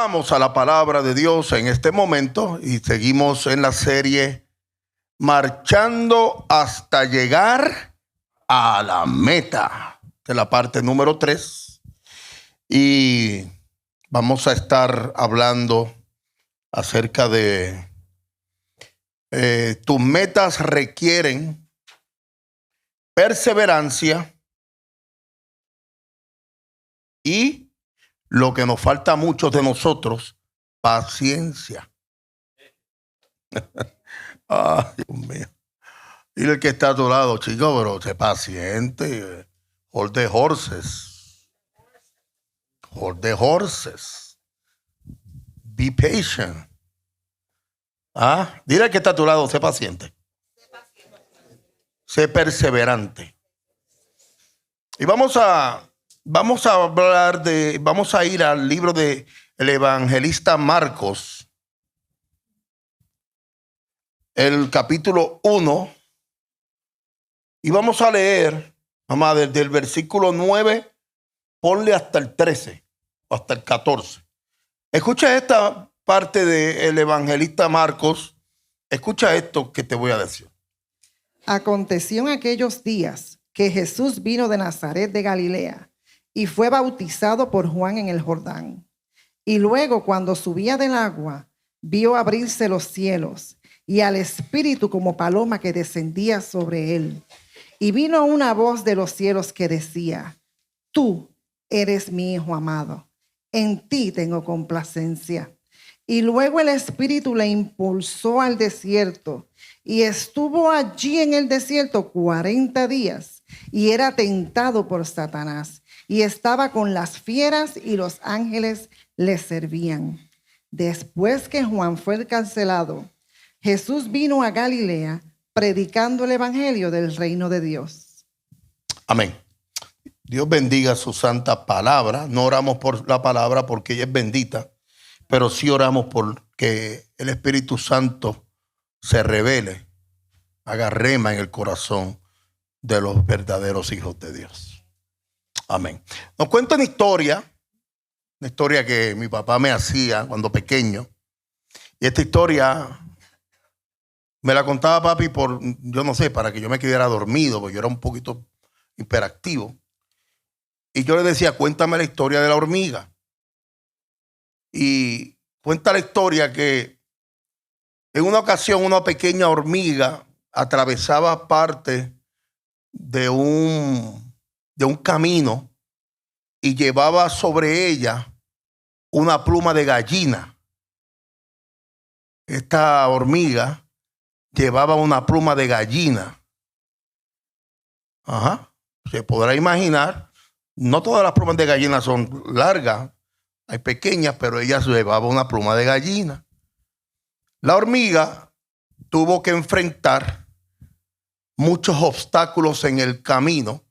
Vamos a la palabra de Dios en este momento y seguimos en la serie Marchando hasta llegar a la meta, de la parte número 3. Y vamos a estar hablando acerca de tus metas requieren perseverancia y lo que nos falta a muchos de nosotros, paciencia. Ay, Dios mío. Dile que está a tu lado, chico, pero sé paciente. Hold the horses. Hold the horses. Be patient. Dile que está a tu lado, sé paciente. Sé perseverante. Y vamos a ir al libro del evangelista Marcos, el capítulo 1, y vamos a leer, mamá, desde el versículo 9, ponle hasta el 13, o hasta el 14. Escucha esta parte del evangelista Marcos, escucha esto que te voy a decir. Aconteció en aquellos días que Jesús vino de Nazaret de Galilea y fue bautizado por Juan en el Jordán. Y luego, cuando subía del agua, vio abrirse los cielos y al Espíritu como paloma que descendía sobre él. Y vino una voz de los cielos que decía: Tú eres mi Hijo amado, en ti tengo complacencia. Y luego el Espíritu le impulsó al desierto y estuvo allí en el desierto 40 días y era tentado por Satanás. Y estaba con las fieras y los ángeles le servían. Después que Juan fue encarcelado, Jesús vino a Galilea predicando el evangelio del reino de Dios. Amén. Dios bendiga su santa palabra. No oramos por la palabra porque ella es bendita, pero sí oramos por que el Espíritu Santo se revele, haga rema en el corazón de los verdaderos hijos de Dios. Amén. Nos cuenta una historia que mi papá me hacía cuando pequeño. Y esta historia me la contaba papi yo no sé, para que yo me quedara dormido, porque yo era un poquito hiperactivo. Y yo le decía, cuéntame la historia de la hormiga. Y cuenta la historia que en una ocasión una pequeña hormiga atravesaba parte de un camino y llevaba sobre ella una pluma de gallina. Esta hormiga llevaba una pluma de gallina. Se podrá imaginar, no todas las plumas de gallina son largas, hay pequeñas, pero ella llevaba una pluma de gallina. La hormiga tuvo que enfrentar muchos obstáculos en el camino,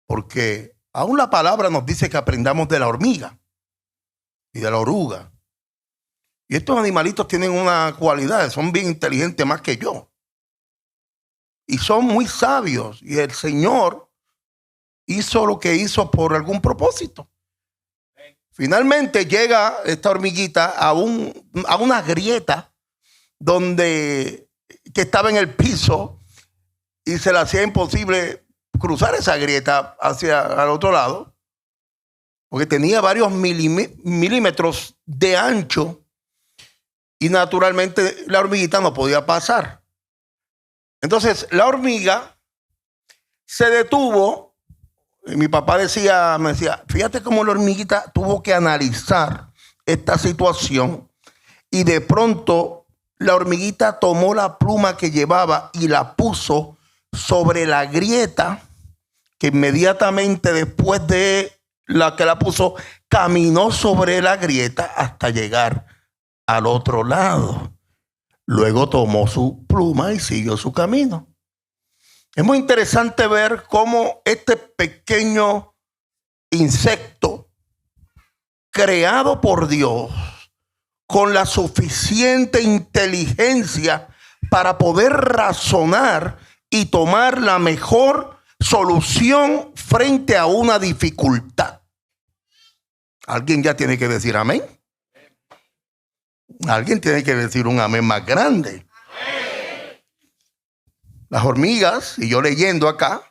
porque aún la palabra nos dice que aprendamos de la hormiga y de la oruga. Y estos animalitos tienen una cualidad, son bien inteligentes más que yo. Y son muy sabios. Y el Señor hizo lo que hizo por algún propósito. Finalmente llega esta hormiguita a una grieta que estaba en el piso y se le hacía imposible cruzar esa grieta hacia al otro lado, porque tenía varios milímetros de ancho y naturalmente la hormiguita no podía pasar. Entonces la hormiga se detuvo y mi papá me decía, fíjate cómo la hormiguita tuvo que analizar esta situación y de pronto la hormiguita tomó la pluma que llevaba y la puso sobre la grieta, que inmediatamente después de la que la puso, caminó sobre la grieta hasta llegar al otro lado. Luego tomó su pluma y siguió su camino. Es muy interesante ver cómo este pequeño insecto creado por Dios con la suficiente inteligencia para poder razonar y tomar la mejor solución frente a una dificultad. Alguien ya tiene que decir amén. Alguien tiene que decir un amén más grande. Las hormigas, y yo leyendo acá,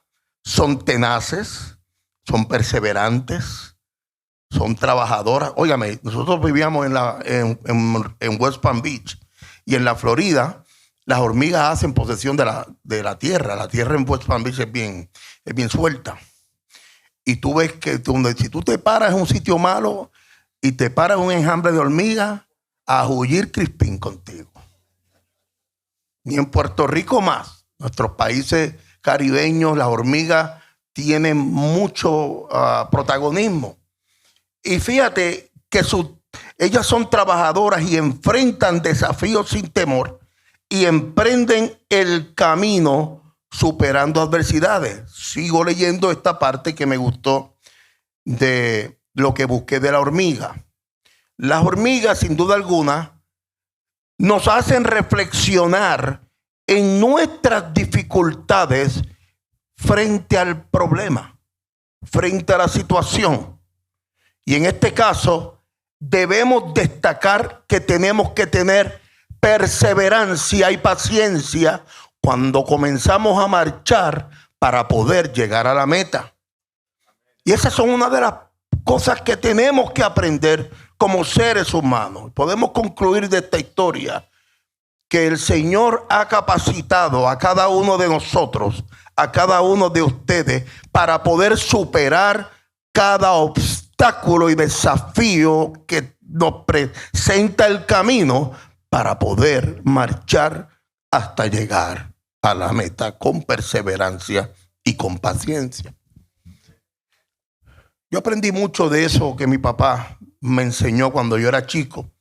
son tenaces, son perseverantes, son trabajadoras. Óigame, nosotros vivíamos en West Palm Beach y en la Florida. Las hormigas hacen posesión de la tierra. La tierra en West Palm Beach es bien suelta. Y tú ves que si tú te paras en un sitio malo y te paras un enjambre de hormigas, a huyir crispín contigo. Ni en Puerto Rico más. Nuestros países caribeños, las hormigas tienen mucho protagonismo. Y fíjate que ellas son trabajadoras y enfrentan desafíos sin temor y emprenden el camino superando adversidades. Sigo leyendo esta parte que me gustó de lo que busqué de la hormiga. Las hormigas, sin duda alguna, nos hacen reflexionar en nuestras dificultades frente al problema, frente a la situación. Y en este caso, debemos destacar que tenemos que tener perseverancia y paciencia cuando comenzamos a marchar para poder llegar a la meta. Y esas son una de las cosas que tenemos que aprender como seres humanos. Podemos concluir de esta historia que el Señor ha capacitado a cada uno de nosotros, a cada uno de ustedes, para poder superar cada obstáculo y desafío que nos presenta el camino para poder marchar hasta llegar a la meta con perseverancia y con paciencia. Yo aprendí mucho de eso que mi papá me enseñó cuando yo era chico.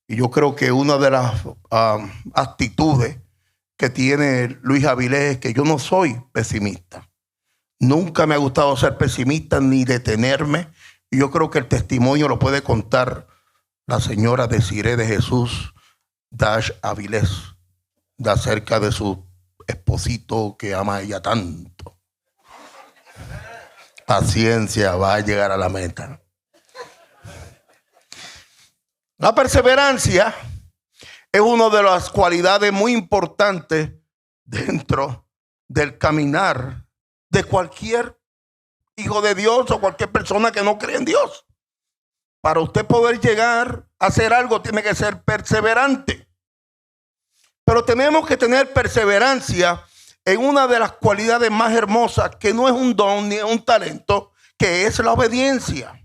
Y yo creo que una de las actitudes que tiene Luis Avilés es que yo no soy pesimista. Nunca me ha gustado ser pesimista ni detenerme. Y yo creo que el testimonio lo puede contar la señora Desiree de Jesús Dash Avilés, de acerca de su esposito que ama a ella tanto. Paciencia, va a llegar a la meta. La perseverancia es una de las cualidades muy importantes dentro del caminar de cualquier hijo de Dios o cualquier persona que no cree en Dios. Para usted poder llegar a hacer algo tiene que ser perseverante. Pero tenemos que tener perseverancia en una de las cualidades más hermosas, que no es un don ni un talento, que es la obediencia.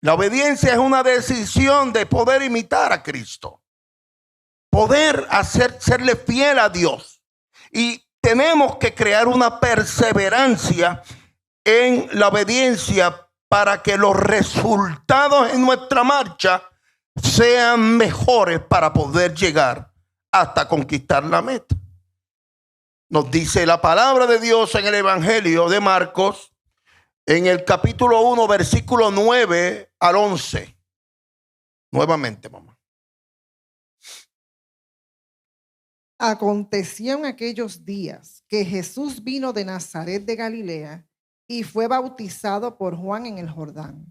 La obediencia es una decisión de poder imitar a Cristo, poder serle fiel a Dios. Y tenemos que crear una perseverancia en la obediencia para que los resultados en nuestra marcha sean mejores para poder llegar hasta conquistar la meta. Nos dice la palabra de Dios en el Evangelio de Marcos, en el capítulo 1, versículo 9 al 11. Nuevamente, mamá. Aconteció en aquellos días que Jesús vino de Nazaret de Galilea y fue bautizado por Juan en el Jordán.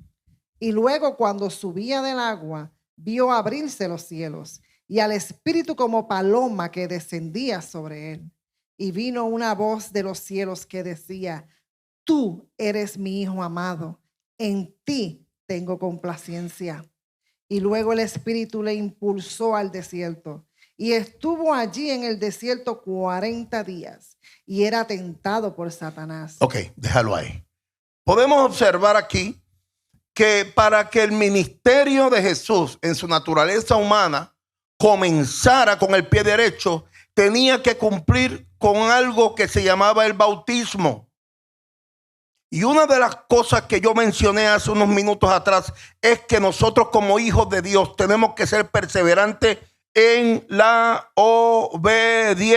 Y luego, cuando subía del agua, vio abrirse los cielos y al Espíritu como paloma que descendía sobre él. Y vino una voz de los cielos que decía: Tú eres mi Hijo amado, en ti tengo complacencia. Y luego el Espíritu le impulsó al desierto. Y estuvo allí en el desierto 40 días y era tentado por Satanás. Ok, déjalo ahí. Podemos observar aquí que para que el ministerio de Jesús en su naturaleza humana comenzara con el pie derecho, tenía que cumplir con algo que se llamaba el bautismo. Y una de las cosas que yo mencioné hace unos minutos atrás es que nosotros como hijos de Dios tenemos que ser perseverantes en la obediencia.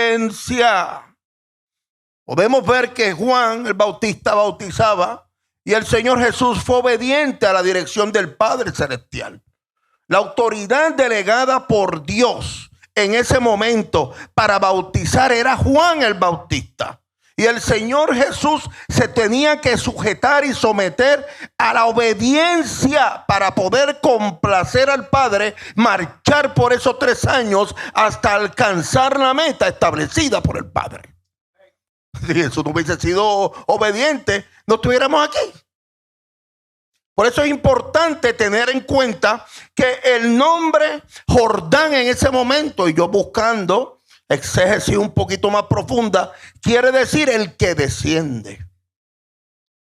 Podemos ver que Juan el Bautista bautizaba y el Señor Jesús fue obediente a la dirección del Padre Celestial. La autoridad delegada por Dios en ese momento para bautizar era Juan el Bautista. Y el Señor Jesús se tenía que sujetar y someter a la obediencia para poder complacer al Padre, marchar por esos 3 años hasta alcanzar la meta establecida por el Padre. Si Jesús no hubiese sido obediente, no estuviéramos aquí. Por eso es importante tener en cuenta que el nombre Jordán en ese momento, y yo buscando exégesis un poquito más profunda, quiere decir el que desciende.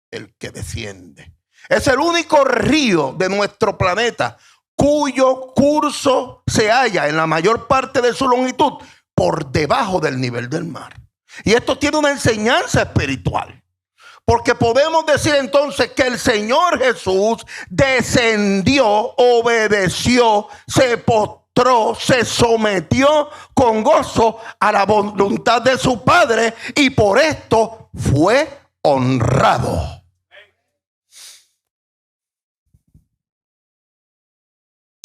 El que desciende. Es el único río de nuestro planeta cuyo curso se halla en la mayor parte de su longitud por debajo del nivel del mar. Y esto tiene una enseñanza espiritual. Porque podemos decir entonces que el Señor Jesús descendió, obedeció, se postró, se sometió con gozo a la voluntad de su Padre y por esto fue honrado.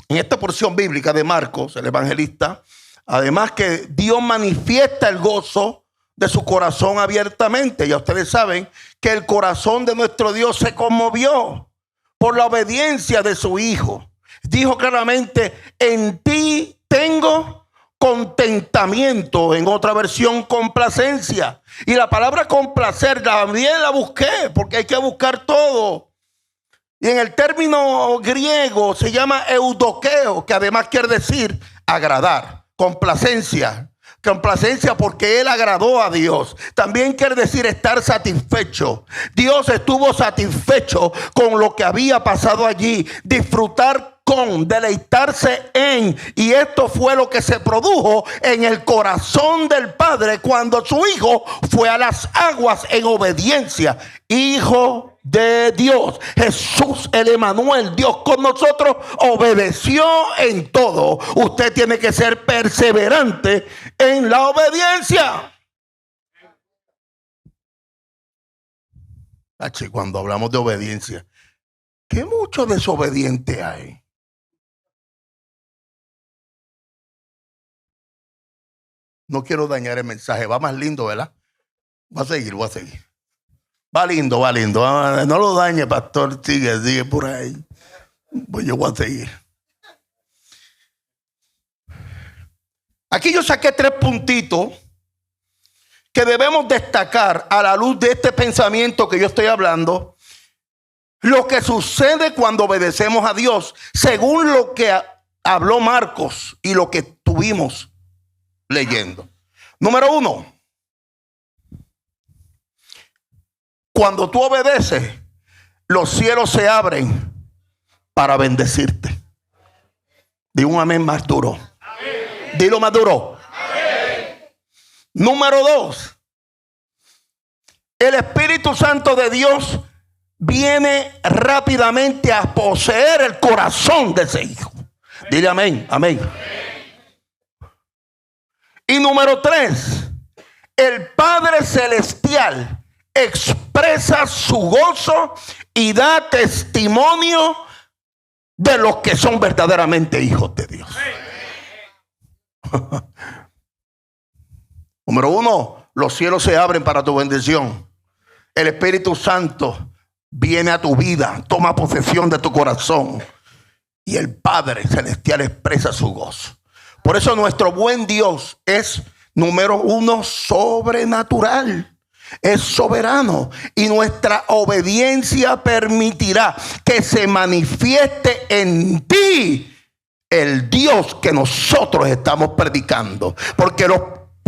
En esta porción bíblica de Marcos, el evangelista, además que Dios manifiesta el gozo de su corazón abiertamente. Ya ustedes saben que el corazón de nuestro Dios se conmovió por la obediencia de su Hijo. Dijo claramente: en ti tengo contentamiento. En otra versión, complacencia. Y la palabra complacer también la busqué, porque hay que buscar todo. Y en el término griego se llama eudoqueo, que además quiere decir agradar, complacencia. Complacencia porque él agradó a Dios. También quiere decir estar satisfecho. Dios estuvo satisfecho con lo que había pasado allí. Disfrutar con, deleitarse en. Y esto fue lo que se produjo en el corazón del Padre cuando su Hijo fue a las aguas en obediencia. Hijo de Dios, Jesús el Emanuel, Dios con nosotros, obedeció en todo. Usted tiene que ser perseverante en la obediencia. Cuando hablamos de obediencia, ¿qué mucho desobediente hay? No quiero dañar el mensaje, va más lindo, ¿verdad? Va a seguir. Va lindo. No lo dañe, pastor. Sigue por ahí. Pues yo voy a seguir. Aquí yo saqué 3 puntitos que debemos destacar a la luz de este pensamiento que yo estoy hablando. Lo que sucede cuando obedecemos a Dios, según lo que habló Marcos y lo que estuvimos leyendo. Número 1. Cuando tú obedeces, los cielos se abren para bendecirte. Di un amén más duro. Amén. Dilo más duro. Amén. Número 2. El Espíritu Santo de Dios viene rápidamente a poseer el corazón de ese hijo. Dile amén. Amén. Y número 3. El Padre Celestial expresa su gozo y da testimonio de los que son verdaderamente hijos de Dios. Número 1, los cielos se abren para tu bendición. El Espíritu Santo viene a tu vida, toma posesión de tu corazón y el Padre Celestial expresa su gozo. Por eso nuestro buen Dios es, número 1, sobrenatural. Es soberano y nuestra obediencia permitirá que se manifieste en ti el Dios que nosotros estamos predicando. Porque los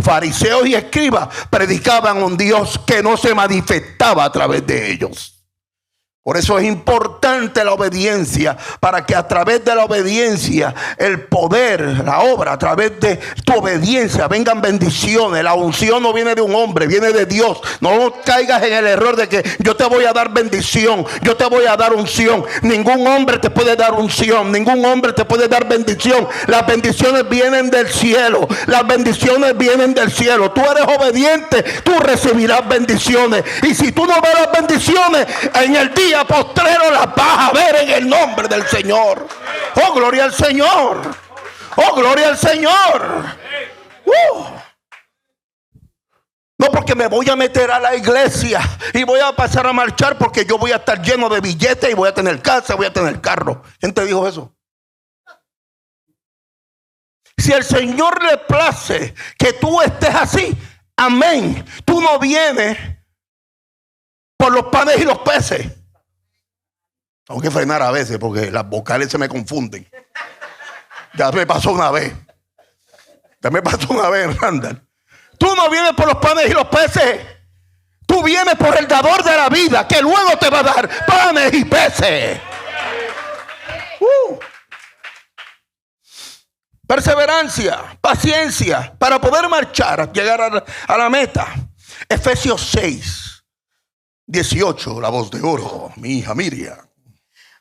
fariseos y escribas predicaban un Dios que no se manifestaba a través de ellos. Por eso es importante la obediencia, para que a través de la obediencia, el poder, la obra, a través de tu obediencia vengan bendiciones. La unción no viene de un hombre, viene de Dios. No caigas en el error de que yo te voy a dar bendición, yo te voy a dar unción. Ningún hombre te puede dar unción, ningún hombre te puede dar bendición. Las bendiciones vienen del cielo, las bendiciones vienen del cielo. Tú eres obediente, tú recibirás bendiciones. Y si tú no ves las bendiciones, en el día postrero las vas a ver en el nombre del Señor. Oh, gloria al Señor. Oh, gloria al Señor. No porque me voy a meter a la iglesia y voy a pasar a marchar porque yo voy a estar lleno de billetes y voy a tener casa, voy a tener carro. ¿Quién te dijo eso? Si el Señor le place que tú estés así, amén. Tú no vienes por los panes y los peces. Tengo que frenar a veces porque las vocales se me confunden. Ya me pasó una vez. Randall. Tú no vienes por los panes y los peces. Tú vienes por el dador de la vida, que luego te va a dar panes y peces. Perseverancia, paciencia, para poder marchar, llegar a la meta. Efesios 6, 18, la voz de oro, mi hija Miriam.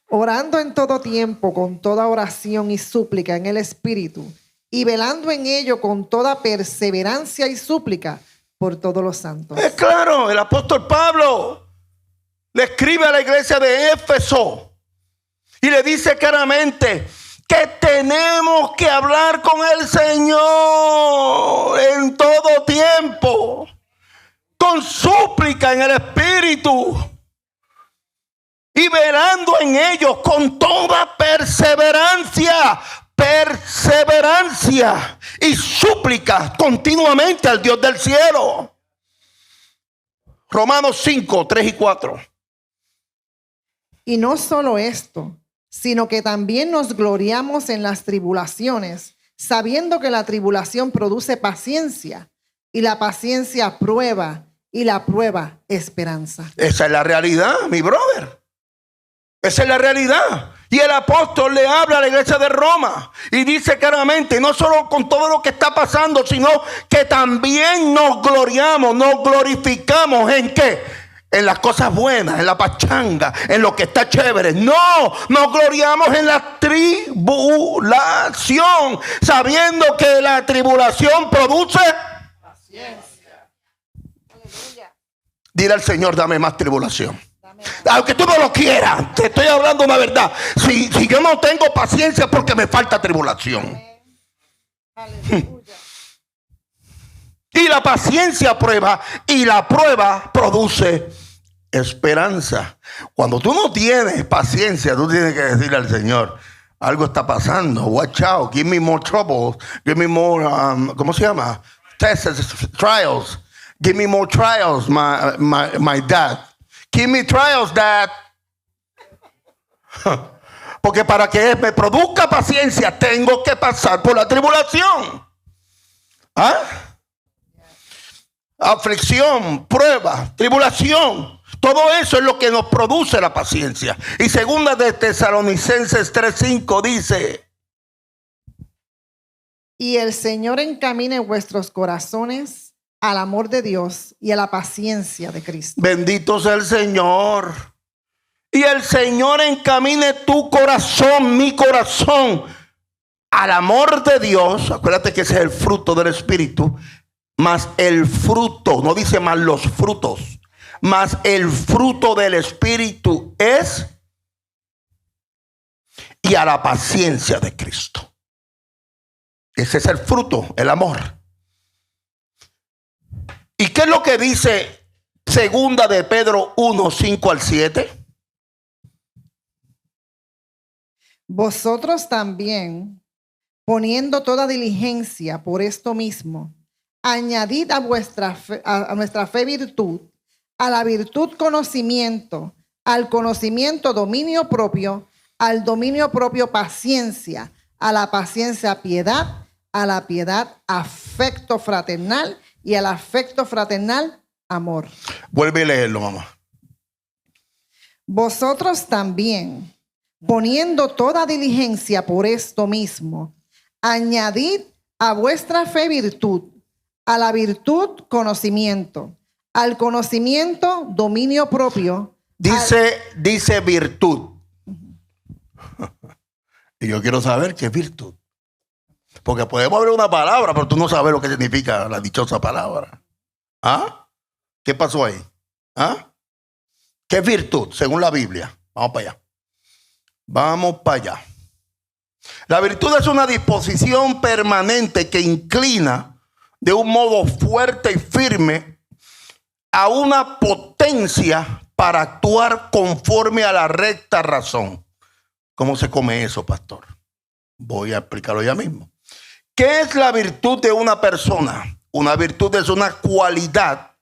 Orando en todo tiempo, con toda oración y súplica en el Espíritu, y velando en ello con toda perseverancia y súplica por todos los santos. Es claro, el apóstol Pablo le escribe a la iglesia de Éfeso y le dice claramente que tenemos que hablar con el Señor en todo tiempo, con súplica en el Espíritu y velando en ellos con toda perseverancia y súplica continuamente al Dios del cielo. Romanos 5, 3 y 4. Y no solo esto, sino que también nos gloriamos en las tribulaciones, sabiendo que la tribulación produce paciencia, y la paciencia prueba, y la prueba esperanza. Esa es la realidad, mi brother. Esa es la realidad. Y el apóstol le habla a la iglesia de Roma y dice claramente, no solo con todo lo que está pasando, sino que también nos gloriamos, nos glorificamos. ¿En qué? En las cosas buenas, en la pachanga, en lo que está chévere. No, nos gloriamos en la tribulación, sabiendo que la tribulación produce paciencia. Dile al Señor, dame más tribulación. Aunque tú no lo quieras, te estoy hablando una verdad. Si yo no tengo paciencia porque me falta tribulación. Y la paciencia prueba y la prueba produce esperanza. Cuando tú no tienes paciencia, tú tienes que decirle al Señor, algo está pasando, watch out, give me more trouble, give me more, ¿cómo se llama? Tests, trials, give me more trials, my dad. Give me trials, Dad. Porque para que me produzca paciencia tengo que pasar por la tribulación. Aflicción, prueba, tribulación. Todo eso es lo que nos produce la paciencia. Y segunda de Tesalonicenses 3:5 dice: y el Señor encamine vuestros corazones al amor de Dios y a la paciencia de Cristo. Bendito sea el Señor. Y el Señor encamine tu corazón, mi corazón, al amor de Dios. Acuérdate que ese es el fruto del Espíritu. Más el fruto, no dice más los frutos, más el fruto del Espíritu es, y a la paciencia de Cristo. Ese es el fruto, el amor. ¿Y qué es lo que dice segunda de Pedro 1, 5 al 7? Vosotros también, poniendo toda diligencia por esto mismo, añadid a nuestra fe virtud, a la virtud conocimiento, al conocimiento dominio propio, al dominio propio paciencia, a la paciencia piedad, a la piedad afecto fraternal, y al afecto fraternal, amor. Vuelve a leerlo, mamá. Vosotros también, poniendo toda diligencia por esto mismo, añadid a vuestra fe virtud, a la virtud conocimiento, al conocimiento dominio propio. Dice virtud. Y yo quiero saber qué es virtud. Porque podemos hablar una palabra, pero tú no sabes lo que significa la dichosa palabra. ¿Qué pasó ahí? ¿Qué es virtud según la Biblia? Vamos para allá. La virtud es una disposición permanente que inclina de un modo fuerte y firme a una potencia para actuar conforme a la recta razón. ¿Cómo se come eso, pastor? Voy a explicarlo ya mismo. ¿Qué es la virtud de una persona? Una virtud es una cualidad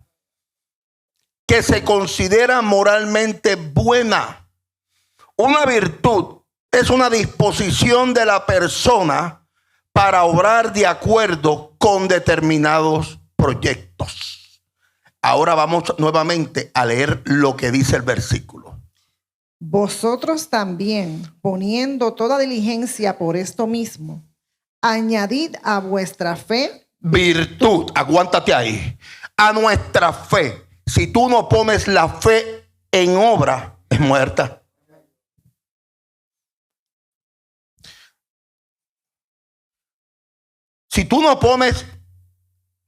que se considera moralmente buena. Una virtud es una disposición de la persona para obrar de acuerdo con determinados proyectos. Ahora vamos nuevamente a leer lo que dice el versículo. Vosotros también, poniendo toda diligencia por esto mismo, añadid a vuestra fe Virtud, aguántate ahí. A nuestra fe. Si tú no pones la fe en obra, es muerta. Si tú no pones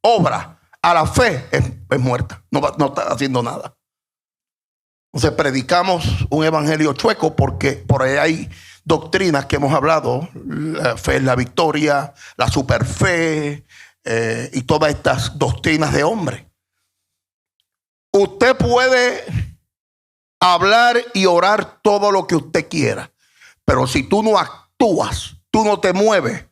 obra a la fe, es muerta. No está haciendo nada. Entonces predicamos un evangelio chueco porque por ahí hay doctrinas que hemos hablado. La fe es la victoria, la superfe y todas estas doctrinas de hombre. Usted puede hablar y orar todo lo que usted quiera, pero si tú no actúas, tú no te mueves,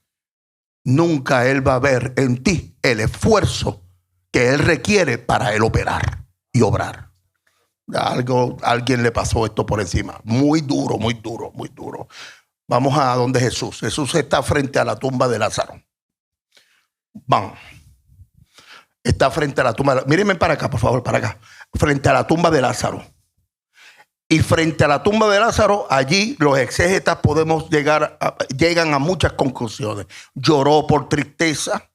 nunca Él va a ver en ti el esfuerzo que Él requiere para Él operar y obrar. Alguien le pasó esto por encima. Muy duro, muy duro, muy duro. Vamos a donde Jesús. Jesús está frente a la tumba de Lázaro. Van. Está frente a la tumba. Mírenme para acá, por favor, para acá. Frente a la tumba de Lázaro. Y frente a la tumba de Lázaro, allí los exégetas llegan a muchas conclusiones. Lloró por tristeza.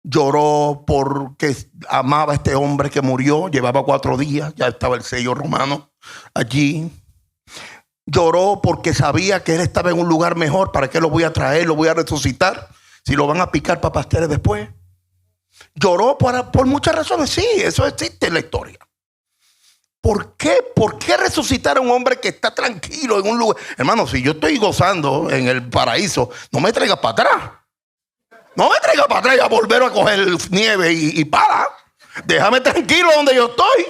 Lloró porque amaba a este hombre que murió. Llevaba 4 días. Ya estaba el sello romano allí. Lloró porque sabía que él estaba en un lugar mejor. ¿Para qué lo voy a traer? Lo voy a resucitar. Si lo van a picar para pasteles después. Lloró por muchas razones. Sí, eso existe en la historia. ¿Por qué? ¿Por qué resucitar a un hombre que está tranquilo en un lugar? Hermano, si yo estoy gozando en el paraíso, no me traigas para atrás. No me traigas para atrás y a volver a coger nieve y para. Déjame tranquilo donde yo estoy.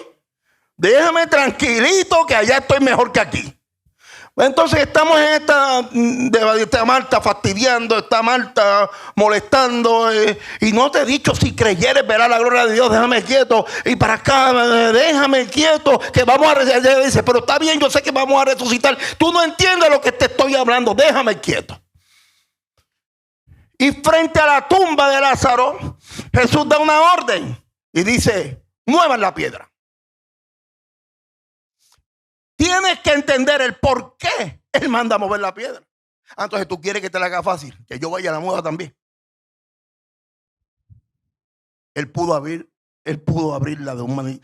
Déjame tranquilito que allá estoy mejor que aquí. Entonces estamos en está Marta fastidiando, está Marta molestando, y no te he dicho, si creyeres verás la gloria de Dios, déjame quieto, y para acá, déjame quieto, que vamos a resucitar. Dice, pero está bien, yo sé que vamos a resucitar, tú no entiendes lo que te estoy hablando, déjame quieto. Y frente a la tumba de Lázaro, Jesús da una orden y dice, muevan la piedra. Tienes que entender el por qué Él manda a mover la piedra. Entonces tú quieres que te la haga fácil, que yo vaya a la mueva también. Él pudo abrirla de un manera.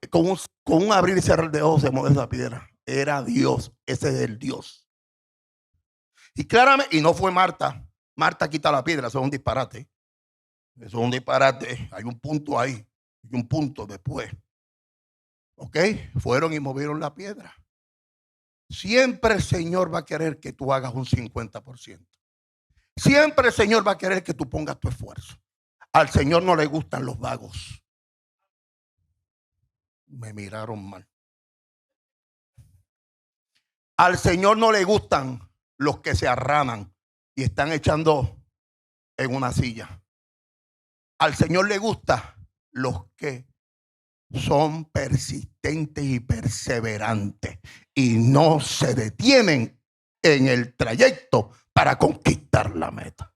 Con un abrir y cerrar de ojos se mueve esa piedra. Era Dios, ese es el Dios. Y claramente, y no fue Marta. Marta quita la piedra, eso es un disparate. Eso es un disparate. Hay un punto ahí, hay un punto después. Ok, fueron y movieron la piedra. Siempre el Señor va a querer que tú hagas un 50%. Siempre el Señor va a querer que tú pongas tu esfuerzo. Al Señor no le gustan los vagos. Me miraron mal. Al Señor no le gustan los que se arranan y están echando en una silla. Al Señor le gusta los que son persistentes y perseverantes y no se detienen en el trayecto para conquistar la meta.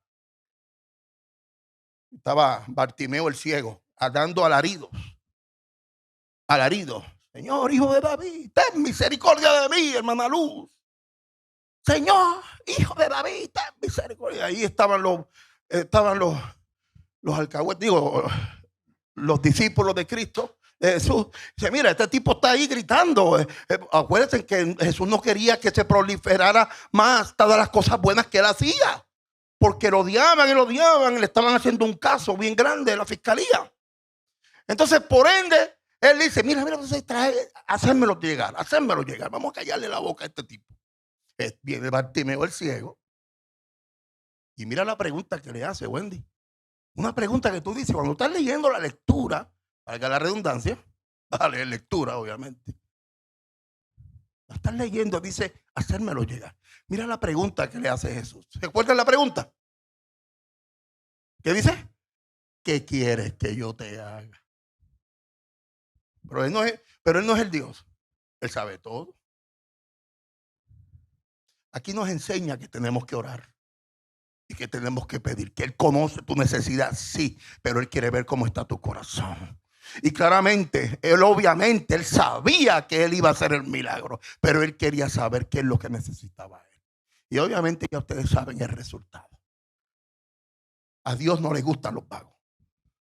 Estaba Bartimeo el ciego dando alaridos. Señor, hijo de David, ten misericordia de mí, hermana Luz. Señor, hijo de David, ten misericordia. Ahí estaban los alcahuetes, digo, los discípulos de Cristo. Jesús dice, mira, este tipo está ahí gritando. Acuérdense que Jesús no quería que se proliferara más todas las cosas buenas que él hacía, porque lo odiaban, le estaban haciendo un caso bien grande de la fiscalía. Entonces, por ende, él dice, mira, hacérmelo llegar, vamos a callarle la boca a este tipo. Viene Bartimeo el ciego y mira la pregunta que le hace Wendy. Una pregunta que tú dices cuando estás leyendo la lectura, valga la redundancia, Vas a leer lectura, obviamente. Lo estás leyendo, dice, hacérmelo llegar. Mira la pregunta que le hace Jesús. ¿Se acuerdan la pregunta? ¿Qué dice? ¿Qué quieres que yo te haga? Pero él no es el Dios. Él sabe todo. Aquí nos enseña que tenemos que orar y que tenemos que pedir, que Él conoce tu necesidad, sí, pero Él quiere ver cómo está tu corazón. Y claramente, Él sabía que Él iba a hacer el milagro, pero Él quería saber qué es lo que necesitaba Él. Y obviamente ya ustedes saben el resultado. A Dios no le gustan los vagos.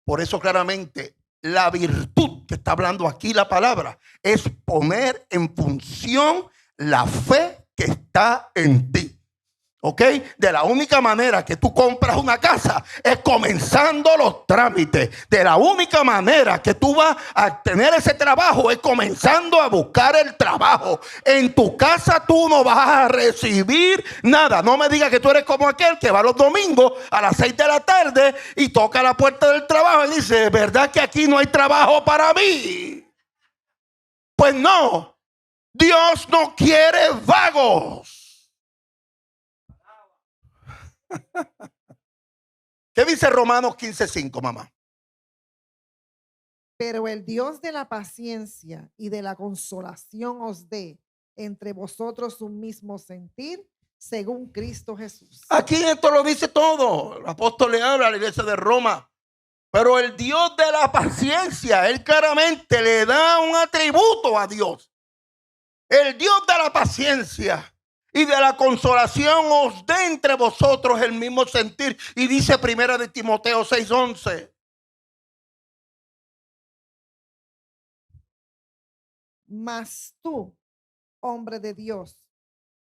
Por eso claramente la virtud que está hablando aquí la palabra es poner en función la fe que está en ti. ¿Ok? De la única manera que tú compras una casa es comenzando los trámites. De la única manera que tú vas a tener ese trabajo es comenzando a buscar el trabajo. En tu casa tú no vas a recibir nada. No me digas que tú eres como aquel que va los domingos a las 6 de la tarde y toca la puerta del trabajo y dice, ¿verdad que aquí no hay trabajo para mí? Pues no. Dios no quiere vagos. ¿Qué dice Romanos 15:5, mamá? Pero el Dios de la paciencia y de la consolación os dé entre vosotros un mismo sentir, según Cristo Jesús. Aquí esto lo dice todo. El apóstol le habla a la iglesia de Roma. Pero el Dios de la paciencia, Él claramente le da un atributo a Dios. El Dios de la paciencia y de la consolación os dé entre vosotros el mismo sentir. Y dice primera de Timoteo 6:11. Mas tú, hombre de Dios,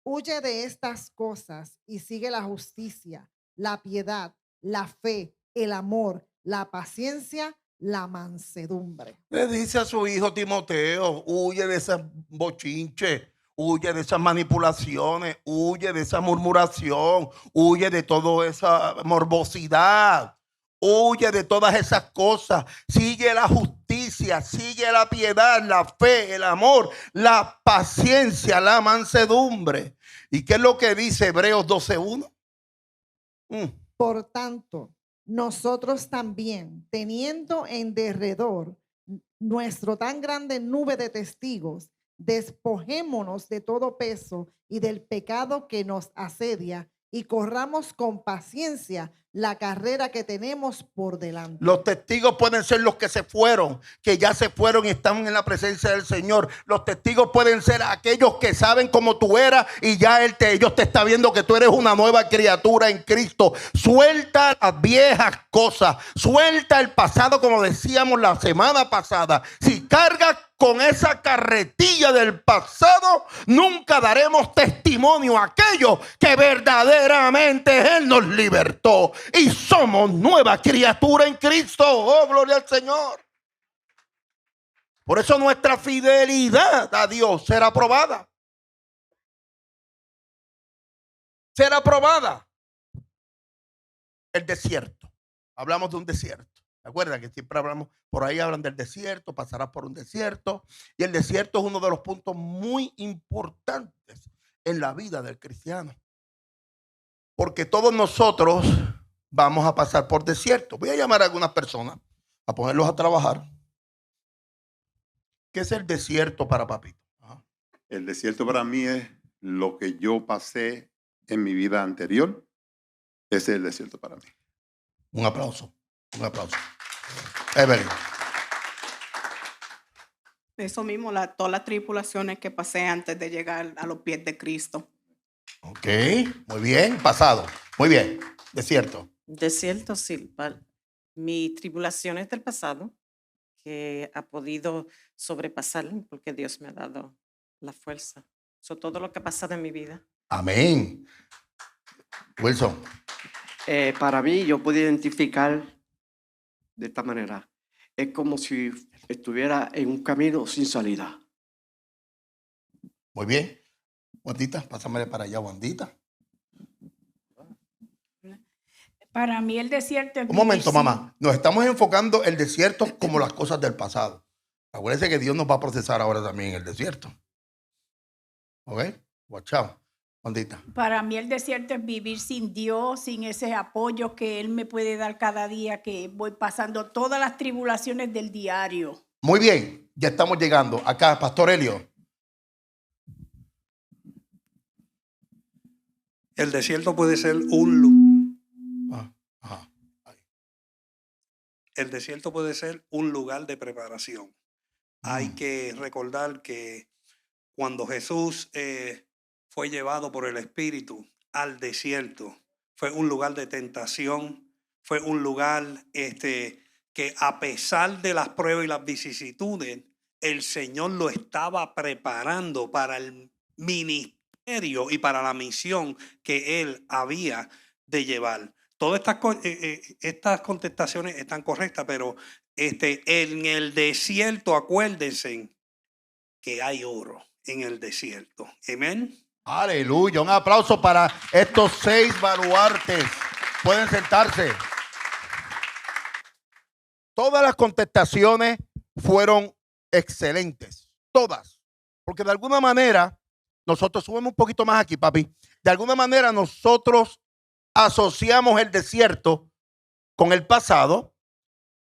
huye de estas cosas y sigue la justicia, la piedad, la fe, el amor, la paciencia, la mansedumbre. Le dice a su hijo Timoteo, huye de esas bochinches, huye de esas manipulaciones, huye de esa murmuración, huye de toda esa morbosidad, huye de todas esas cosas, sigue la justicia, sigue la piedad, la fe, el amor, la paciencia, la mansedumbre. ¿Y qué es lo que dice Hebreos 12:1? Por tanto, nosotros también, teniendo en derredor nuestro tan grande nube de testigos, despojémonos de todo peso y del pecado que nos asedia y corramos con paciencia la carrera que tenemos por delante. Los testigos pueden ser los que se fueron, que ya se fueron y están en la presencia del Señor. Los testigos pueden ser aquellos que saben cómo tú eras y ya ellos te están viendo que tú eres una nueva criatura en Cristo. Suelta las viejas cosas, suelta el pasado, como decíamos la semana pasada. Si cargas con esa carretilla del pasado, nunca daremos testimonio a aquello que verdaderamente Él nos libertó y somos nueva criatura en Cristo. Oh, gloria al Señor. Por eso nuestra fidelidad a Dios será probada. Será probada. El desierto. Hablamos de un desierto. ¿Se acuerdan que siempre hablamos, por ahí hablan del desierto, pasarás por un desierto? Y el desierto es uno de los puntos muy importantes en la vida del cristiano. Porque todos nosotros vamos a pasar por desierto. Voy a llamar a algunas personas a ponerlos a trabajar. ¿Qué es el desierto para Papito? Ajá. El desierto para mí es lo que yo pasé en mi vida anterior. Ese es el desierto para mí. Un aplauso. Un aplauso. Evelyn. Eso mismo, todas las tribulaciones que pasé antes de llegar a los pies de Cristo. Ok, muy bien. Pasado. Muy bien. Desierto. Desierto, sí. Mi tribulación es del pasado, que ha podido sobrepasar porque Dios me ha dado la fuerza. Todo lo que ha pasado en mi vida. Amén. Wilson. Para mí, yo puedo identificar de esta manera. Es como si estuviera en un camino sin salida. Muy bien. Wandita, pásamele para allá, Wandita. Para mí el desierto es Un momento, vivir mamá. Nos estamos enfocando el desierto como las cosas del pasado. Acuérdense que Dios nos va a procesar ahora también en el desierto. ¿Ok? Watch out. Ondita. Para mí el desierto es vivir sin Dios, sin ese apoyo que Él me puede dar cada día, que voy pasando todas las tribulaciones del diario. Muy bien, ya estamos llegando. Acá, Pastor Helio. El desierto puede ser un El desierto puede ser un lugar de preparación. Hay que recordar que cuando Jesús fue llevado por el Espíritu al desierto, fue un lugar de tentación, fue un lugar que a pesar de las pruebas y las vicisitudes, el Señor lo estaba preparando para el ministerio y para la misión que Él había de llevar. Todas estas contestaciones están correctas, pero en el desierto, acuérdense que hay oro en el desierto. Amén. Aleluya. Un aplauso para estos 6 baluartes. Pueden sentarse. Todas las contestaciones fueron excelentes. Todas. Porque de alguna manera, nosotros subimos un poquito más aquí, papi. De alguna manera nosotros asociamos el desierto con el pasado.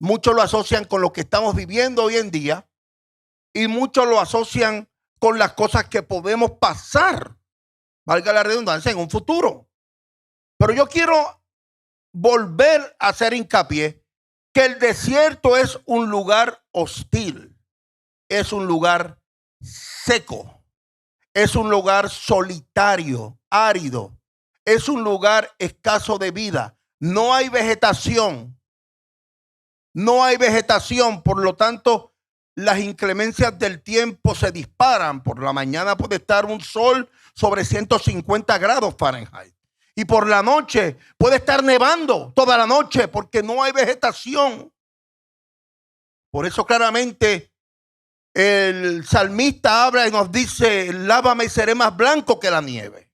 Muchos lo asocian con lo que estamos viviendo hoy en día. Y muchos lo asocian con las cosas que podemos pasar, valga la redundancia, en un futuro. Pero yo quiero volver a hacer hincapié que el desierto es un lugar hostil, es un lugar seco, es un lugar solitario, árido, es un lugar escaso de vida. No hay vegetación, por lo tanto, las inclemencias del tiempo se disparan. Por la mañana puede estar un sol sobre 150 grados Fahrenheit. Y por la noche puede estar nevando toda la noche porque no hay vegetación. Por eso claramente el salmista habla y nos dice: lávame y seré más blanco que la nieve.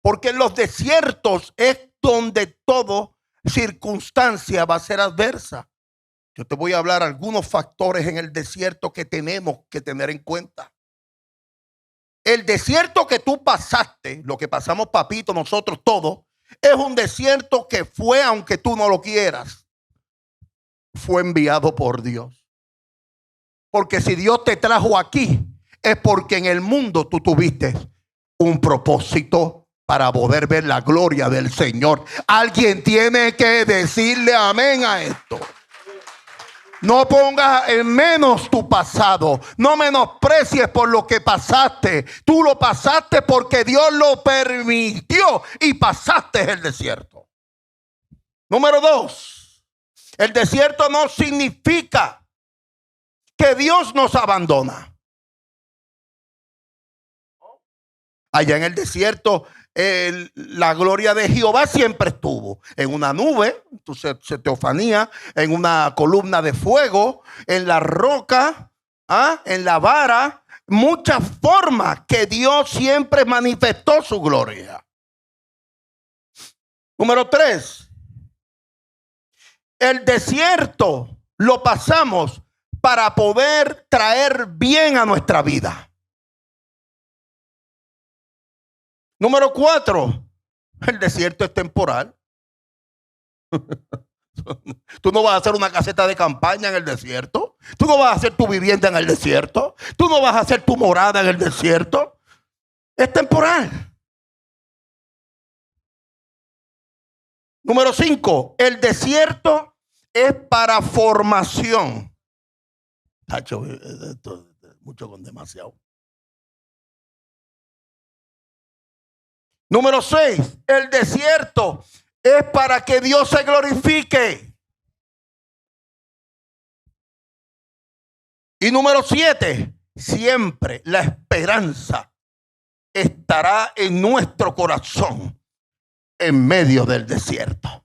Porque en los desiertos es donde toda circunstancia va a ser adversa. Yo te voy a hablar algunos factores en el desierto que tenemos que tener en cuenta. El desierto que tú pasaste, lo que pasamos, papito, nosotros todos, es un desierto que fue, aunque tú no lo quieras, fue enviado por Dios. Porque si Dios te trajo aquí, es porque en el mundo tú tuviste un propósito para poder ver la gloria del Señor. Alguien tiene que decirle amén a esto. No pongas en menos tu pasado. No menosprecies por lo que pasaste. Tú lo pasaste porque Dios lo permitió y pasaste el desierto. Número 2. El desierto no significa que Dios nos abandona. Allá en el desierto, la gloria de Jehová siempre estuvo en una nube, se teofanía, en una columna de fuego, en la roca, en la vara, muchas formas que Dios siempre manifestó su gloria. Número 3, el desierto lo pasamos para poder traer bien a nuestra vida. Número 4, el desierto es temporal. Tú no vas a hacer una caseta de campaña en el desierto. Tú no vas a hacer tu vivienda en el desierto. Tú no vas a hacer tu morada en el desierto. Es temporal. Número 5, el desierto es para formación. Tacho, mucho con demasiado. Número 6, el desierto es para que Dios se glorifique. Y número 7, siempre la esperanza estará en nuestro corazón en medio del desierto.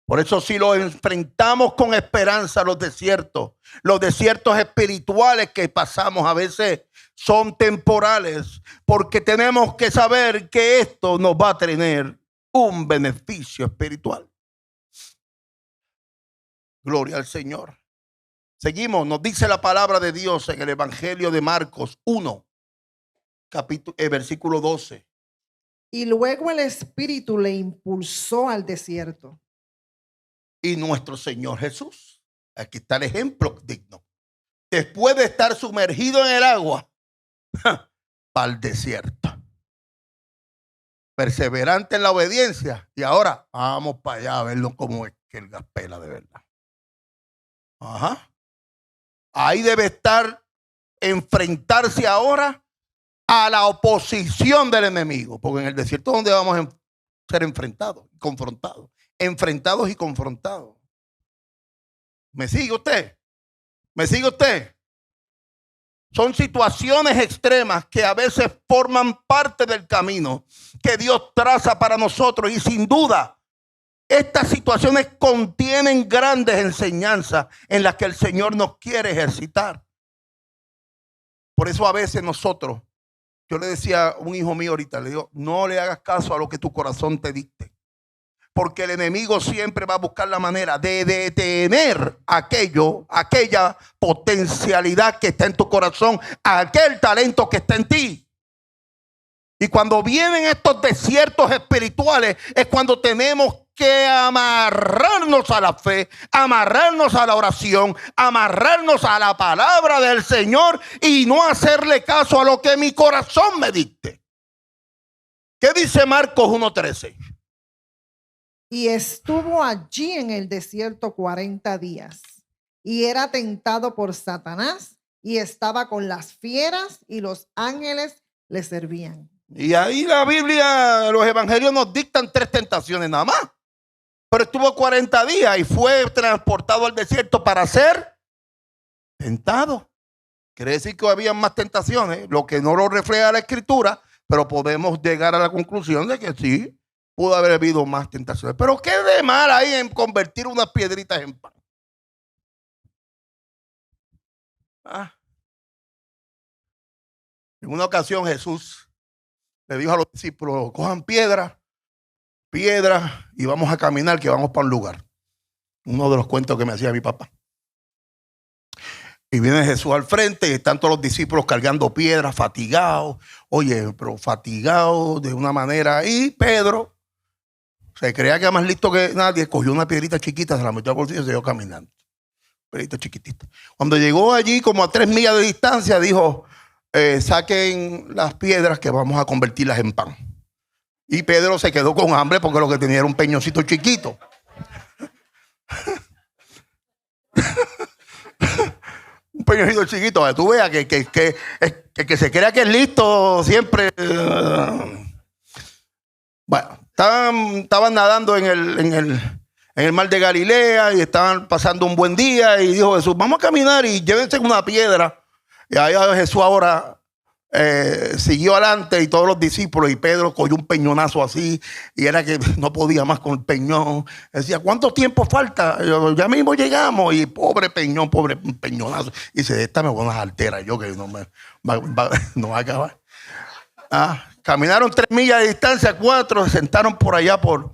Por eso si lo enfrentamos con esperanza los desiertos espirituales que pasamos a veces son temporales, porque tenemos que saber que esto nos va a tener un beneficio espiritual. Gloria al Señor. Seguimos, nos dice la palabra de Dios en el Evangelio de Marcos 1, versículo 12. Y luego el Espíritu le impulsó al desierto. Y nuestro Señor Jesús, aquí está el ejemplo digno. Después de estar sumergido en el agua, para el desierto. Perseverante en la obediencia. Y ahora vamos para allá a verlo como es que el gaspela de verdad. Ajá. Ahí debe estar, enfrentarse ahora a la oposición del enemigo. Porque en el desierto es donde vamos a ser enfrentados, confrontados. Enfrentados y confrontados. ¿Me sigue usted? ¿Me sigue usted? Son situaciones extremas que a veces forman parte del camino que Dios traza para nosotros. Y sin duda, estas situaciones contienen grandes enseñanzas en las que el Señor nos quiere ejercitar. Por eso a veces nosotros, yo le decía a un hijo mío ahorita, le digo, no le hagas caso a lo que tu corazón te dicte. Porque el enemigo siempre va a buscar la manera de detener aquella potencialidad que está en tu corazón, aquel talento que está en ti. Y cuando vienen estos desiertos espirituales es cuando tenemos que amarrarnos a la fe, amarrarnos a la oración, amarrarnos a la palabra del Señor y no hacerle caso a lo que mi corazón me dicte. ¿Qué dice Marcos 1:13? Y estuvo allí en el desierto 40 días. Y era tentado por Satanás y estaba con las fieras y los ángeles le servían. Y ahí la Biblia, los evangelios nos dictan 3 tentaciones nada más. Pero estuvo 40 días y fue transportado al desierto para ser tentado. Quiere decir que había más tentaciones, lo que no lo refleja la Escritura, pero podemos llegar a la conclusión de que sí, pudo haber habido más tentaciones. Pero ¿qué de mal hay en convertir unas piedritas en pan? En una ocasión Jesús le dijo a los discípulos, cojan piedra y vamos a caminar que vamos para un lugar. Uno de los cuentos que me hacía mi papá. Y viene Jesús al frente y están todos los discípulos cargando piedras, fatigados. Oye, pero fatigados de una manera. Y Pedro se creía que era más listo que nadie, cogió una piedrita chiquita, se la metió al bolsillo y se dio caminando. Piedrita chiquitita. Cuando llegó allí, como a 3 millas de distancia, dijo, saquen las piedras que vamos a convertirlas en pan. Y Pedro se quedó con hambre porque lo que tenía era un peñoncito chiquito. Un peñoncito chiquito, para que tú veas que se crea que es listo siempre. Bueno, estaban nadando en el mar de Galilea y estaban pasando un buen día y dijo Jesús, vamos a caminar y llévense una piedra. Y ahí Jesús ahora siguió adelante y todos los discípulos y Pedro cogió un peñonazo así y era que no podía más con el peñón. Decía, ¿cuánto tiempo falta? Ya mismo llegamos y pobre peñonazo. Y dice, esta me pone unas alteras yo que no va a acabar. Caminaron 3 millas de distancia, 4, se sentaron por allá por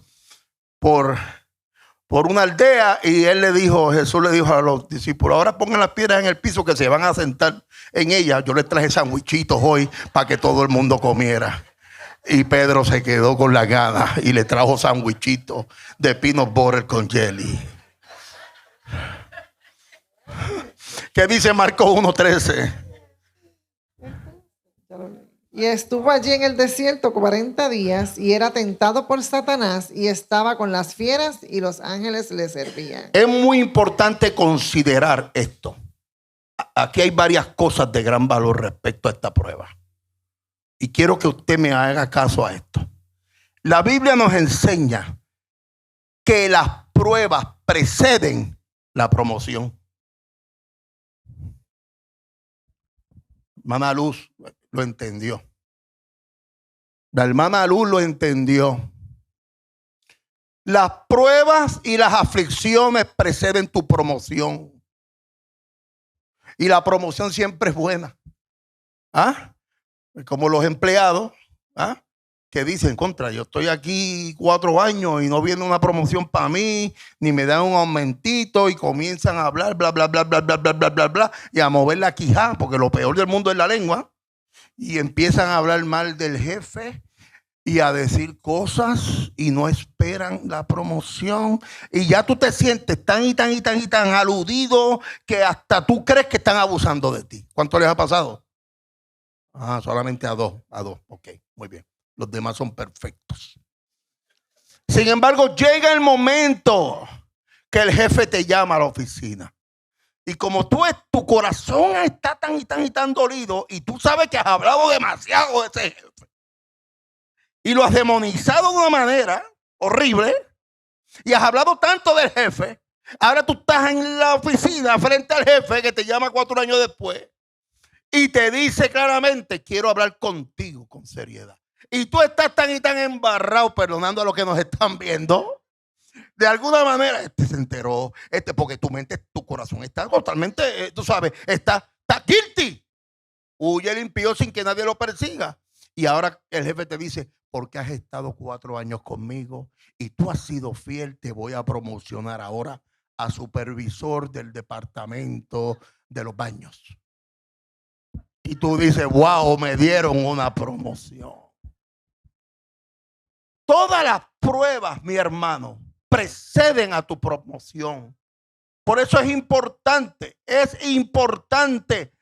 una aldea y Jesús le dijo a los discípulos, ahora pongan las piedras en el piso que se van a sentar en ellas. Yo les traje sandwichitos hoy para que todo el mundo comiera. Y Pedro se quedó con la gana y le trajo sandwichitos de peanut butter con jelly. ¿Qué dice Marcos 1:13? Y estuvo allí en el desierto 40 días y era tentado por Satanás y estaba con las fieras y los ángeles le servían. Es muy importante considerar esto. Aquí hay varias cosas de gran valor respecto a esta prueba. Y quiero que usted me haga caso a esto. La Biblia nos enseña que las pruebas preceden la promoción. Hermana Luz lo entendió. La hermana Luz lo entendió. Las pruebas y las aflicciones preceden tu promoción. Y la promoción siempre es buena. Como los empleados que dicen, contra, yo estoy aquí 4 años y no viene una promoción para mí, ni me dan un aumentito, y comienzan a hablar, bla, bla, bla, bla, bla, bla, bla, bla, bla, y a mover la quijada, porque lo peor del mundo es la lengua, y empiezan a hablar mal del jefe y a decir cosas y no esperan la promoción, y ya tú te sientes tan y tan y tan y tan aludido que hasta tú crees que están abusando de ti. ¿Cuánto les ha pasado? Ah, solamente a dos, ok, muy bien. Los demás son perfectos. Sin embargo, llega el momento que el jefe te llama a la oficina. Y como tu corazón está tan y tan y tan dolido, y tú sabes que has hablado demasiado de ese jefe, y lo has demonizado de una manera horrible, y has hablado tanto del jefe, ahora tú estás en la oficina frente al jefe que te llama 4 años después, y te dice claramente, quiero hablar contigo con seriedad. Y tú estás tan y tan embarrado, perdonando a los que nos están viendo. De alguna manera, se enteró, porque tu mente, tu corazón está totalmente, tú sabes, está guilty. Huye el impío sin que nadie lo persiga. Y ahora el jefe te dice, porque has estado 4 años conmigo y tú has sido fiel, te voy a promocionar ahora a supervisor del departamento de los baños. Y tú dices, wow, me dieron una promoción. Todas las pruebas, mi hermano, preceden a tu promoción. Por eso es importante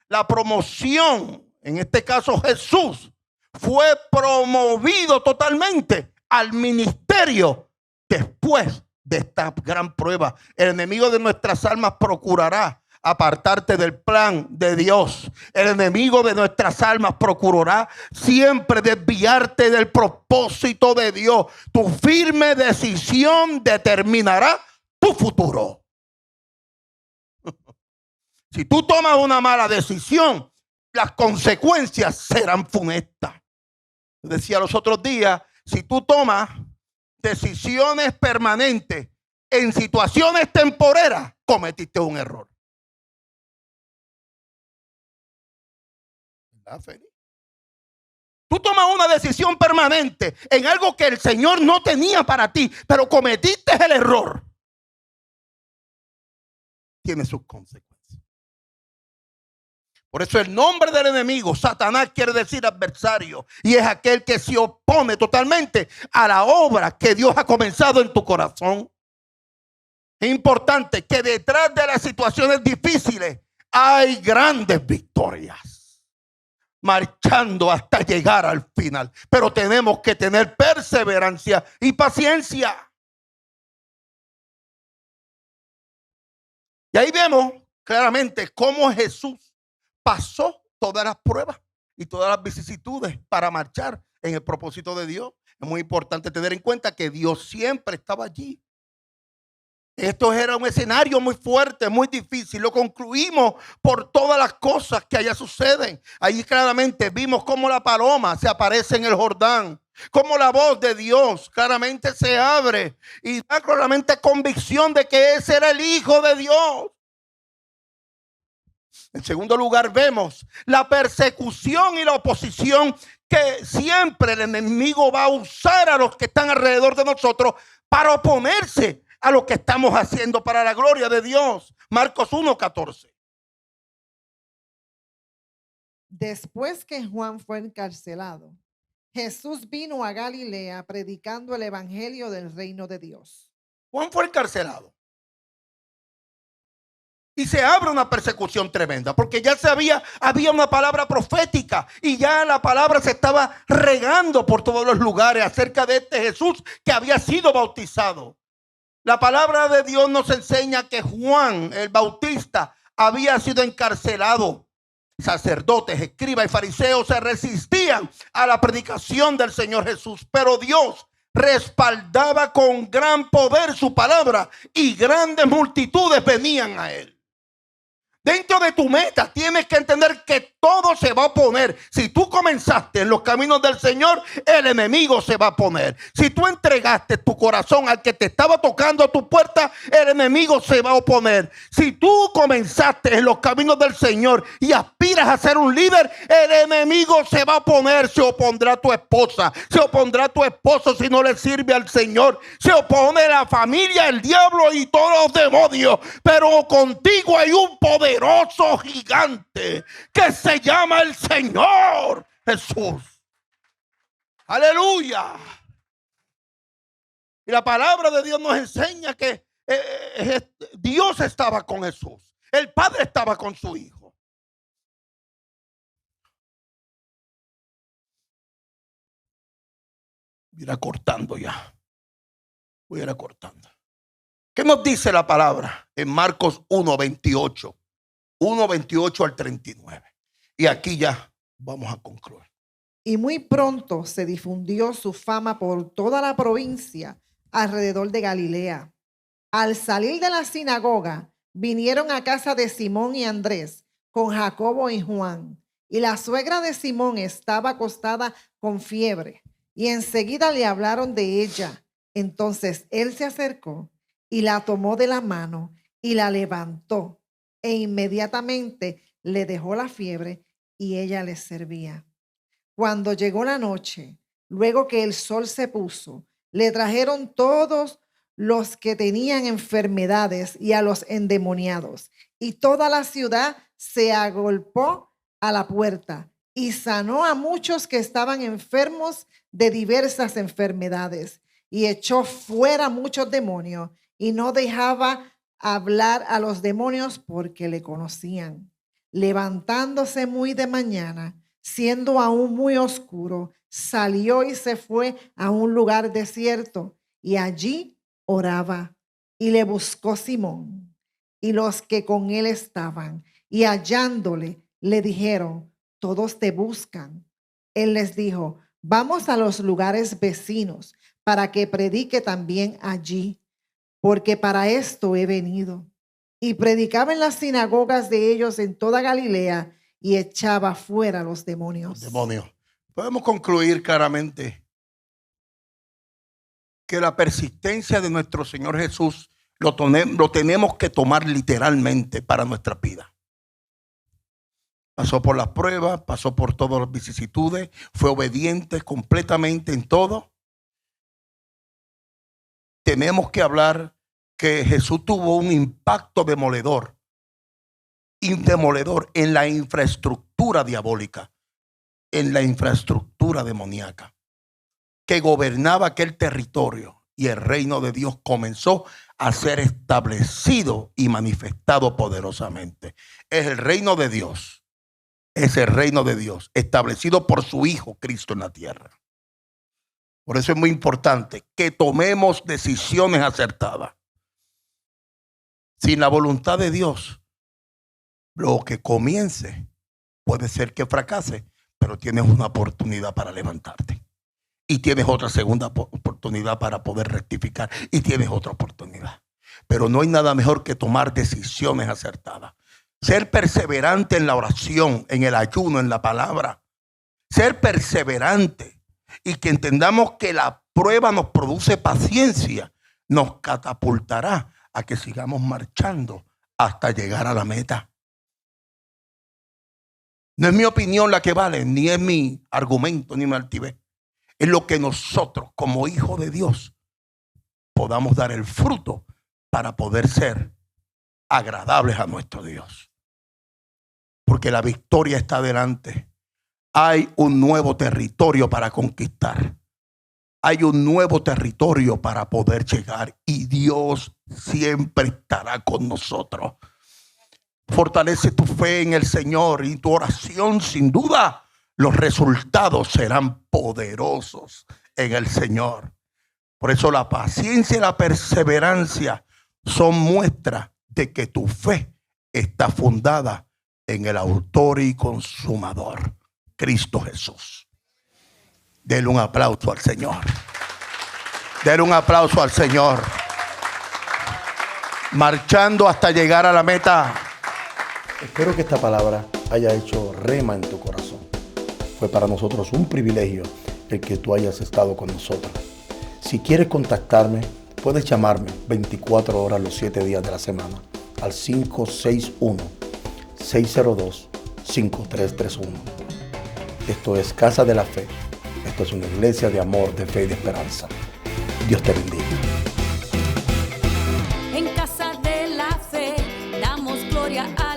la promoción. En este caso, Jesús fue promovido totalmente al ministerio después de esta gran prueba. El enemigo de nuestras almas procurará apartarte del plan de Dios. El enemigo de nuestras almas procurará siempre desviarte del propósito de Dios. Tu firme decisión determinará tu futuro. Si tú tomas una mala decisión, las consecuencias serán funestas. Decía los otros días, si tú tomas decisiones permanentes en situaciones temporeras, cometiste un error. Feliz. Tú tomas una decisión permanente en algo que el Señor no tenía para ti, pero cometiste el error. Tiene sus consecuencias. Por eso el nombre del enemigo, Satanás, quiere decir adversario, y es aquel que se opone totalmente a la obra que Dios ha comenzado en tu corazón. Es importante que detrás de las situaciones difíciles hay grandes victorias, marchando hasta llegar al final. Pero tenemos que tener perseverancia y paciencia. Y ahí vemos claramente cómo Jesús pasó todas las pruebas y todas las vicisitudes para marchar en el propósito de Dios. Es muy importante tener en cuenta que Dios siempre estaba allí. Esto era un escenario muy fuerte, muy difícil. Lo concluimos por todas las cosas que allá suceden. Ahí claramente vimos cómo la paloma se aparece en el Jordán, cómo la voz de Dios claramente se abre y da claramente convicción de que ese era el Hijo de Dios. En segundo lugar, vemos la persecución y la oposición que siempre el enemigo va a usar a los que están alrededor de nosotros para oponerse a lo que estamos haciendo para la gloria de Dios. Marcos 1:14. Después que Juan fue encarcelado, Jesús vino a Galilea predicando el evangelio del reino de Dios. Juan fue encarcelado. Y se abre una persecución tremenda, porque ya había una palabra profética y ya la palabra se estaba regando por todos los lugares acerca de este Jesús que había sido bautizado. La palabra de Dios nos enseña que Juan el Bautista había sido encarcelado. Sacerdotes, escribas y fariseos se resistían a la predicación del Señor Jesús, pero Dios respaldaba con gran poder su palabra y grandes multitudes venían a él. Dentro de tu meta tienes que entender que todo se va a oponer. Si tú comenzaste en los caminos del Señor, el enemigo se va a oponer. Si tú entregaste tu corazón al que te estaba tocando a tu puerta, el enemigo se va a oponer. Si tú comenzaste en los caminos del Señor y aspiras a ser un líder, el enemigo se va a oponer. Se opondrá a tu esposa, se opondrá a tu esposo si no le sirve al Señor. Se opone la familia, el diablo y todos los demonios. Pero contigo hay un poderoso gigante que se llama el Señor Jesús. Aleluya. Y la palabra de Dios nos enseña que Dios estaba con Jesús. El Padre estaba con su Hijo. Voy a ir acortando ya. Voy a ir acortando. ¿Qué nos dice la palabra en Marcos 1:28? 1:28 al 39. Y aquí ya vamos a concluir. Y muy pronto se difundió su fama por toda la provincia alrededor de Galilea. Al salir de la sinagoga, vinieron a casa de Simón y Andrés con Jacobo y Juan. Y la suegra de Simón estaba acostada con fiebre. Y enseguida le hablaron de ella. Entonces él se acercó y la tomó de la mano y la levantó. E inmediatamente le dejó la fiebre y ella le servía. Cuando llegó la noche, luego que el sol se puso, le trajeron todos los que tenían enfermedades y a los endemoniados. Y toda la ciudad se agolpó a la puerta y sanó a muchos que estaban enfermos de diversas enfermedades. Y echó fuera muchos demonios y no dejaba hablar a los demonios porque le conocían. Levantándose muy de mañana, siendo aún muy oscuro, salió y se fue a un lugar desierto y allí oraba. Y le buscó Simón y los que con él estaban, y hallándole le dijeron: todos te buscan. Él les dijo: vamos a los lugares vecinos para que predique también allí, porque para esto he venido. Y predicaba en las sinagogas de ellos en toda Galilea y echaba fuera los demonios. Podemos concluir claramente que la persistencia de nuestro Señor Jesús lo tenemos que tomar literalmente para nuestra vida. Pasó por las pruebas, pasó por todas las vicisitudes, fue obediente completamente en todo. Tenemos que hablar que Jesús tuvo un impacto demoledor en la infraestructura diabólica, en la infraestructura demoníaca que gobernaba aquel territorio, y el reino de Dios comenzó a ser establecido y manifestado poderosamente. Es el reino de Dios, es el reino de Dios establecido por su Hijo Cristo en la tierra. Por eso es muy importante que tomemos decisiones acertadas. Sin la voluntad de Dios, lo que comience puede ser que fracase, pero tienes una oportunidad para levantarte. Y tienes otra segunda oportunidad para poder rectificar. Y tienes otra oportunidad. Pero no hay nada mejor que tomar decisiones acertadas. Ser perseverante en la oración, en el ayuno, en la palabra. Ser perseverante. Y que entendamos que la prueba nos produce paciencia. Nos catapultará a que sigamos marchando hasta llegar a la meta. No es mi opinión la que vale, ni es mi argumento, ni mi altivez. Es lo que nosotros, como hijos de Dios, podamos dar el fruto para poder ser agradables a nuestro Dios. Porque la victoria está delante. Hay un nuevo territorio para conquistar. Hay un nuevo territorio para poder llegar. Y Dios siempre estará con nosotros. Fortalece tu fe en el Señor y tu oración, sin duda. Los resultados serán poderosos en el Señor. Por eso la paciencia y la perseverancia son muestras de que tu fe está fundada en el autor y consumador, Cristo Jesús. Denle un aplauso al Señor. Denle un aplauso al Señor. Marchando hasta llegar a la meta. Espero que esta palabra haya hecho rema en tu corazón. Fue para nosotros un privilegio el que tú hayas estado con nosotros. Si quieres contactarme, puedes llamarme 24 horas los 7 días de la semana al 561-602-5331. Esto es Casa de la Fe. Esto es una iglesia de amor, de fe y de esperanza. Dios te bendiga. En Casa de la Fe damos gloria a